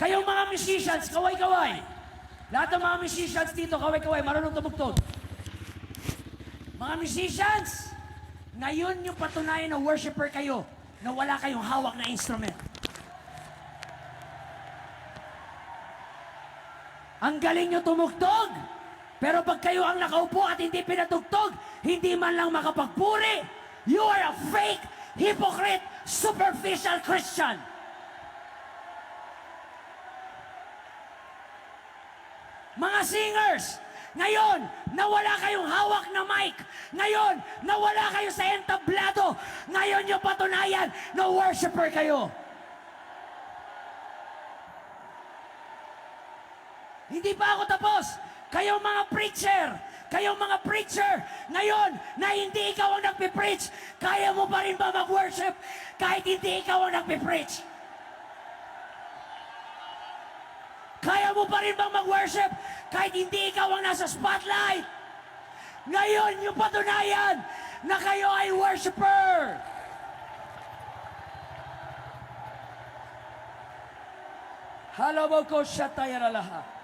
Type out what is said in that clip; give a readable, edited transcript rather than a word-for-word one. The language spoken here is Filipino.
Kayong mga musicians, kaway-kaway. Lahat ng mga musicians dito, kaway-kaway, marunong tumugtog. Mga musicians, ngayon yung patunayan na worshiper kayo na wala kayong hawak na instrument. Ang galing nyo tumugtog, pero pag kayo ang nakaupo at hindi pinatugtog, hindi man lang makapagpuri, you are a fake, hypocrite, superficial Christian. Mga singers, ngayon, na wala kayong hawak na mic, ngayon, na wala kayo sa entablado, ngayon yung patunayan na worshiper kayo. Hindi pa ako tapos. Kayong mga preacher, ngayon na hindi ikaw ang nagpipreach, kaya mo pa rin ba mag-worship kahit hindi ikaw ang nagpipreach? Kaya mo pa rin bang mag-worship kahit hindi ikaw ang nasa spotlight? Ngayon yung patunayan na kayo ay worshiper. Halabaw ko siya tayo na lahat.